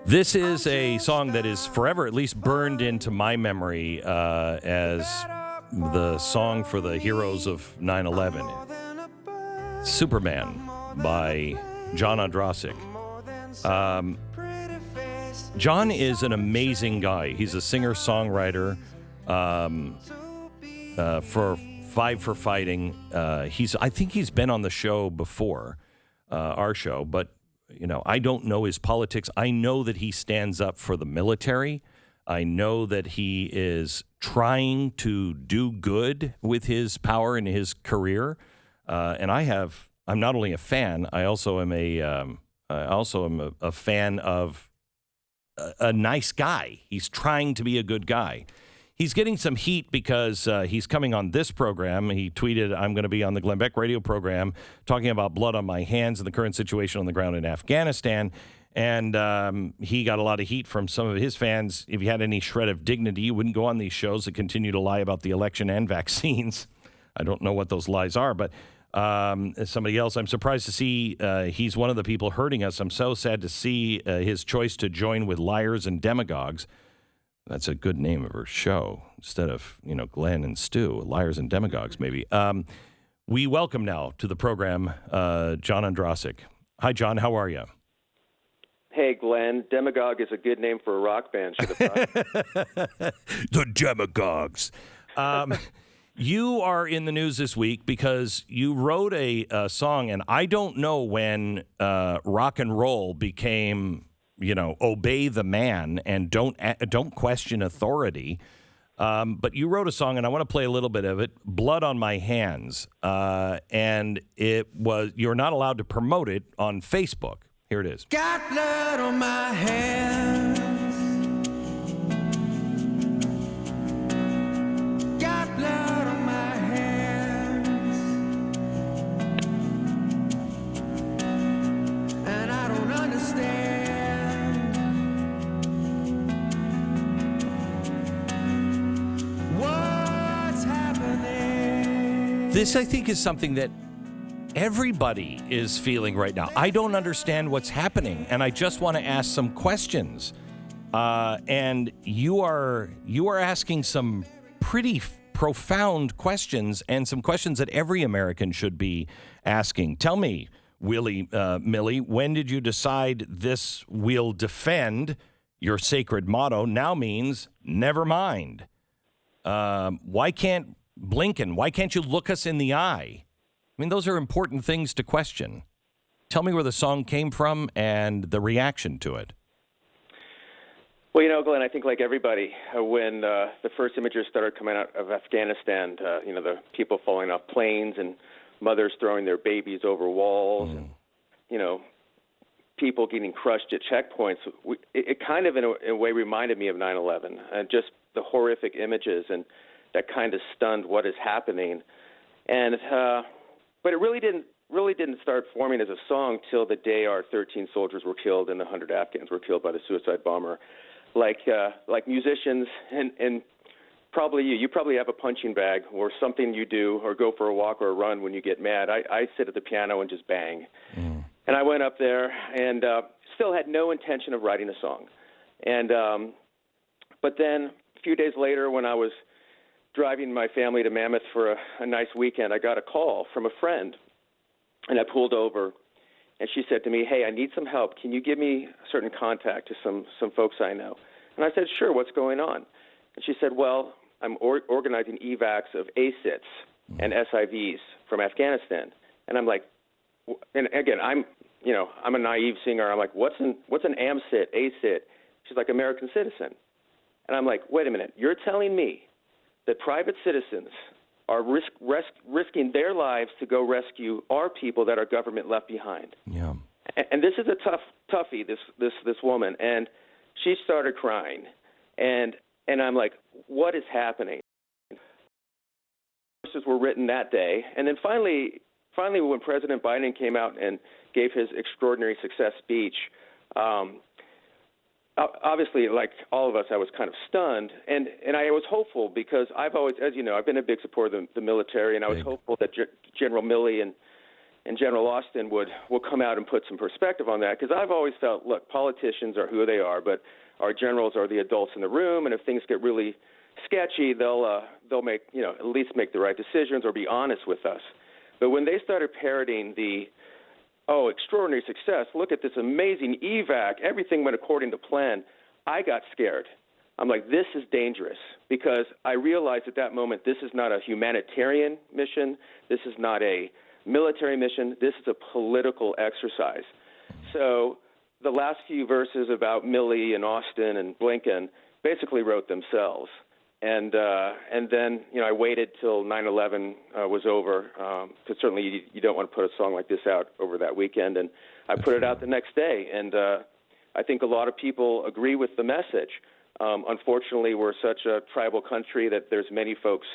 This is a song that is forever at least burned into my memory as the song for the heroes of 9/11. Superman by John Ondrasik. John is an amazing guy. He's a singer-songwriter for Five for Fighting. I think he's been on the show before, our show, but I don't know his politics. I know that he stands up for the military. I know that he is trying to do good with his power and his career. And I'm not only a fan, I also am a fan of a nice guy. He's trying to be a good guy. He's getting some heat because he's coming on this program. He tweeted, "I'm going to be on the Glenn Beck radio program talking about blood on my hands and the current situation on the ground in Afghanistan." And he got a lot of heat from some of his fans. If you had any shred of dignity, you wouldn't go on these shows that continue to lie about the election and vaccines. I don't know what those lies are, but somebody else, I'm surprised to see he's one of the people hurting us. I'm so sad to see his choice to join with liars and demagogues. That's a good name of her show instead of, Glenn and Stu, Liars and Demagogues, maybe. We welcome now to the program John Ondrasik. Hi, John. How are you? Hey, Glenn. Demagogue is a good name for a rock band. Should have thought. The Demagogues. You are in the news this week because you wrote a song, and I don't know when rock and roll became... obey the man and don't question authority. But you wrote a song, and I want to play a little bit of it, "Blood on My Hands." And you're not allowed to promote it on Facebook. Here it is. Got blood on my hands. Got blood on my hands. And I don't understand what's happening. This, I think, is something that everybody is feeling right now. I don't understand what's happening, and I just want to ask some questions. And you are asking some pretty profound questions, and some questions that every American should be asking. Tell me, Millie, when did you decide this "will defend" your sacred motto now means never mind? Why can't Blinken, why can't you look us in the eye? I mean, those are important things to question. Tell me where the song came from and the reaction to it. Well, Glenn, I think like everybody, when the first images started coming out of Afghanistan, the people falling off planes and mothers throwing their babies over walls and, people getting crushed at checkpoints, it kind of, in a way, reminded me of 9/11 and just the horrific images, and that kind of stunned what is happening. And but it really didn't start forming as a song till the day our 13 soldiers were killed and the 100 Afghans were killed by the suicide bomber. Like musicians and probably you probably have a punching bag or something you do or go for a walk or a run when you get mad. I sit at the piano and just bang. And I went up there and still had no intention of writing a song. And but then a few days later, when I was driving my family to Mammoth for a nice weekend, I got a call from a friend, and I pulled over, and she said to me, "Hey, I need some help. Can you give me a certain contact to some folks I know?" And I said, "Sure, what's going on?" And she said, "Well, I'm organizing evacs of ASITs and SIVs from Afghanistan." And I'm like, and again, I'm a naive singer. I'm like, what's an AMSIT, ASIT? She's like, American citizen. And I'm like, wait a minute, you're telling me that private citizens are risking their lives to go rescue our people that our government left behind? Yeah. And this is a toughie, this woman, and she started crying, and I'm like, what is happening? Verses were written that day, and then finally, when President Biden came out and gave his extraordinary success speech, obviously, like all of us, I was kind of stunned, and I was hopeful because I've always, as you know, I've been a big supporter of the military, and I was hopeful that General Milley and and General Austin will come out and put some perspective on that, because I've always felt, look, politicians are who they are, but our generals are the adults in the room, and if things get really sketchy, they'll make, at least make the right decisions or be honest with us. But when they started parroting extraordinary success, look at this amazing evac, everything went according to plan, I got scared. I'm like, this is dangerous, because I realized at that moment this is not a humanitarian mission, this is not a military mission, this is a political exercise. So the last few verses about Milley and Austin and Blinken basically wrote themselves. And then, I waited till 9/11 was over, because certainly you don't want to put a song like this out over that weekend. And I put it out the next day. And I think a lot of people agree with the message. Unfortunately, we're such a tribal country that there's many folks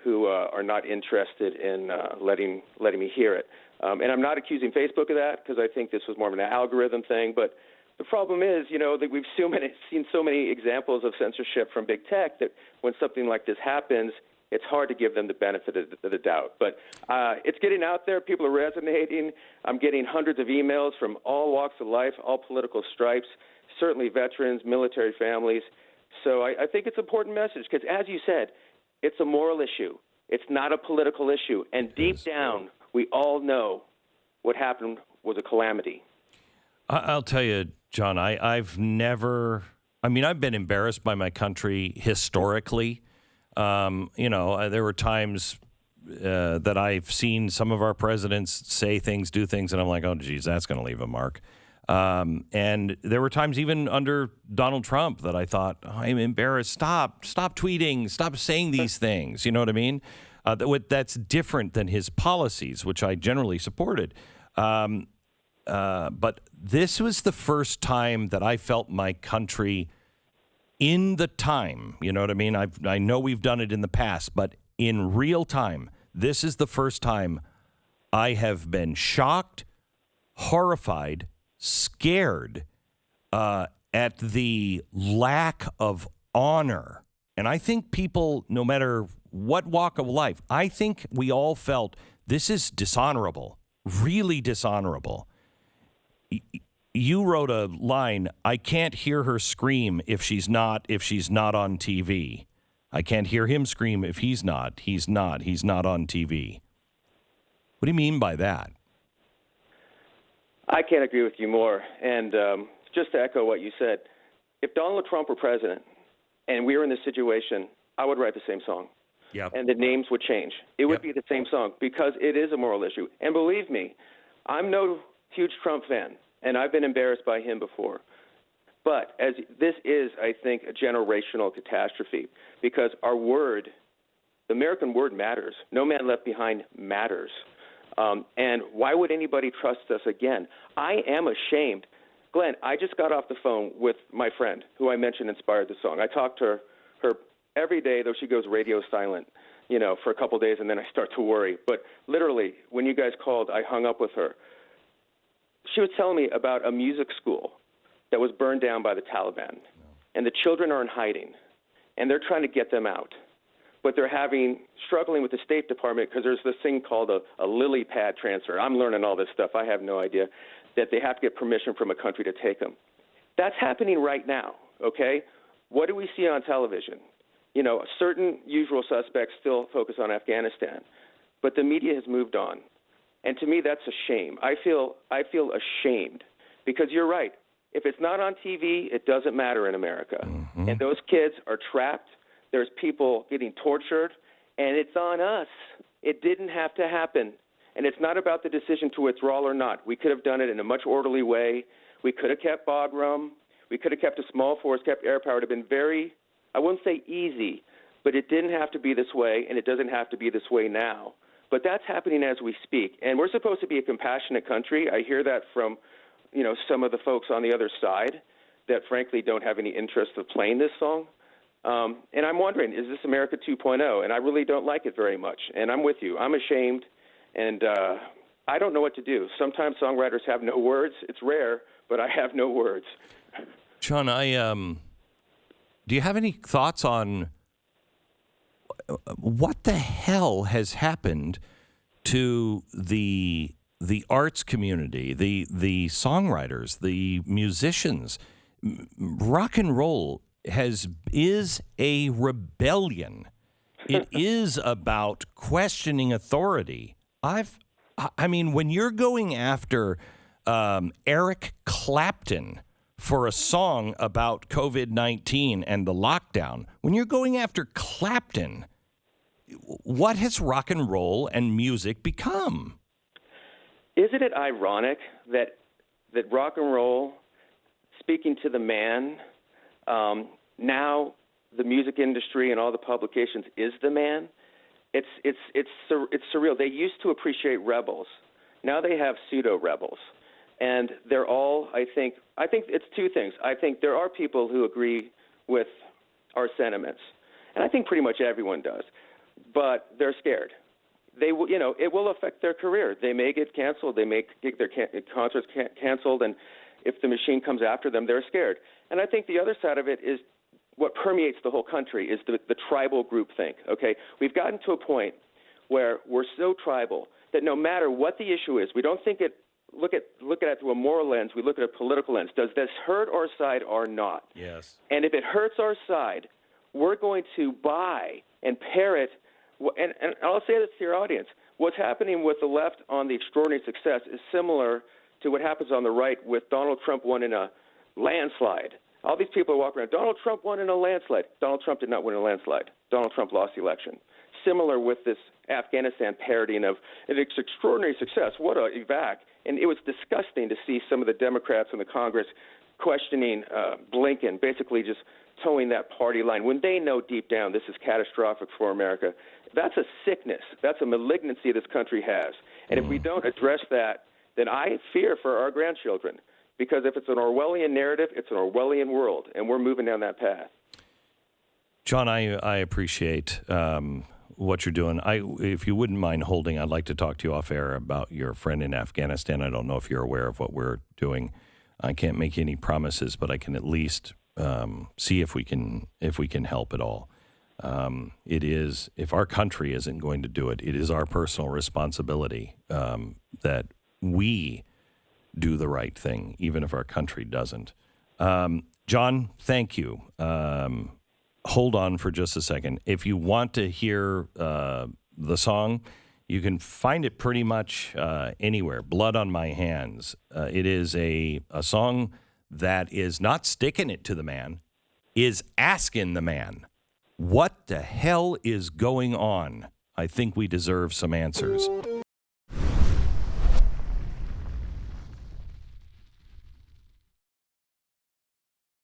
who are not interested in letting me hear it. And I'm not accusing Facebook of that, because I think this was more of an algorithm thing. But the problem is, that we've seen so many examples of censorship from big tech that when something like this happens, it's hard to give them the benefit of the doubt. But it's getting out there. People are resonating. I'm getting hundreds of emails from all walks of life, all political stripes, certainly veterans, military families. So I think it's an important message, because, as you said, it's a moral issue. It's not a political issue. And deep down, we all know what happened was a calamity. I'll tell you, John, I've been embarrassed by my country historically. There were times that I've seen some of our presidents say things, do things, and I'm like, oh, geez, that's going to leave a mark. And there were times even under Donald Trump that I thought, I'm embarrassed. Stop tweeting. Stop saying these things. You know what I mean? That's different than his policies, which I generally supported. But this was the first time that I felt my country in the time. You know what I mean? I know we've done it in the past, but in real time, this is the first time I have been shocked, horrified, scared at the lack of honor. And I think people, no matter what walk of life, I think we all felt this is dishonorable, really dishonorable. You wrote a line, I can't hear her scream if she's not on TV. I can't hear him scream if he's not on TV. What do you mean by that? I can't agree with you more. And just to echo what you said, if Donald Trump were president and we were in this situation, I would write the same song. Yep. And the names would change. It would be the same song, because it is a moral issue. And believe me, I'm no huge Trump fan, and I've been embarrassed by him before. But this is, I think, a generational catastrophe, because our word, the American word, matters. No man left behind matters. And why would anybody trust us again? I am ashamed. Glenn, I just got off the phone with my friend, who I mentioned inspired the song. I talk to her every day, though she goes radio silent, for a couple of days, and then I start to worry. But literally, when you guys called, I hung up with her. She was telling me about a music school that was burned down by the Taliban, and the children are in hiding, and they're trying to get them out. But they're struggling with the State Department, because there's this thing called a lily pad transfer. I'm learning all this stuff. I have no idea that they have to get permission from a country to take them. That's happening right now, okay? What do we see on television? Certain usual suspects still focus on Afghanistan, but the media has moved on. And to me, that's a shame. I feel ashamed, because you're right. If it's not on TV, it doesn't matter in America. Mm-hmm. And those kids are trapped. There's people getting tortured, and it's on us. It didn't have to happen. And it's not about the decision to withdraw or not. We could have done it in a much orderly way. We could have kept Bagram. We could have kept a small force, kept air power. It would have been very, I wouldn't say easy, but it didn't have to be this way, and it doesn't have to be this way now. But that's happening as we speak. And we're supposed to be a compassionate country. I hear that from, some of the folks on the other side that, frankly, don't have any interest of playing this song. And I'm wondering, is this America 2.0? And I really don't like it very much. And I'm with you. I'm ashamed, and I don't know what to do. Sometimes songwriters have no words. It's rare, but I have no words. John, do you have any thoughts on what the hell has happened to the the arts community, the songwriters, the musicians. Rock and roll is a rebellion. It is about questioning authority. I mean, when you're going after Eric Clapton for a song about COVID-19 and the lockdown, when you're going after Clapton, what has rock and roll and music become? Isn't it ironic that rock and roll, speaking to the man, now the music industry and all the publications is the man? It's surreal. They used to appreciate rebels. Now they have pseudo-rebels. And they're all, I think it's two things. I think there are people who agree with our sentiments, and I think pretty much everyone does, but they're scared. They will, it will affect their career. They may get canceled. They may get their concerts canceled, and if the machine comes after them, they're scared. And I think the other side of it is what permeates the whole country is the tribal groupthink. Okay, we've gotten to a point where we're so tribal that no matter what the issue is, we don't think it. Look at it through a moral lens. We look at a political lens. Does this hurt our side or not? Yes. And if it hurts our side, we're going to buy and parrot. And I'll say this to your audience. What's happening with the left on the extraordinary success is similar to what happens on the right with Donald Trump won in a landslide. All these people are walking around, Donald Trump won in a landslide. Donald Trump did not win a landslide. Donald Trump lost the election. Similar with this Afghanistan parodying of it's extraordinary success. What a evac. And it was disgusting to see some of the Democrats in the Congress questioning Blinken, basically just towing that party line when they know deep down this is catastrophic for America. That's a sickness. That's a malignancy this country has. And if we don't address that, then I fear for our grandchildren. Because if it's an Orwellian narrative, it's an Orwellian world, and we're moving down that path. John, I appreciate what you're doing. If you wouldn't mind holding, I'd like to talk to you off air about your friend in Afghanistan. I don't know if you're aware of what we're doing. I can't make any promises, but I can at least see if we can help at all. It is, if our country isn't going to do it, it is our personal responsibility that we do the right thing, even if our country doesn't. John, thank you. Hold on for just a second. If you want to hear the song, you can find it pretty much anywhere. Blood on My Hands. It is a song that is not sticking it to the man, is asking the man, what the hell is going on? I think we deserve some answers.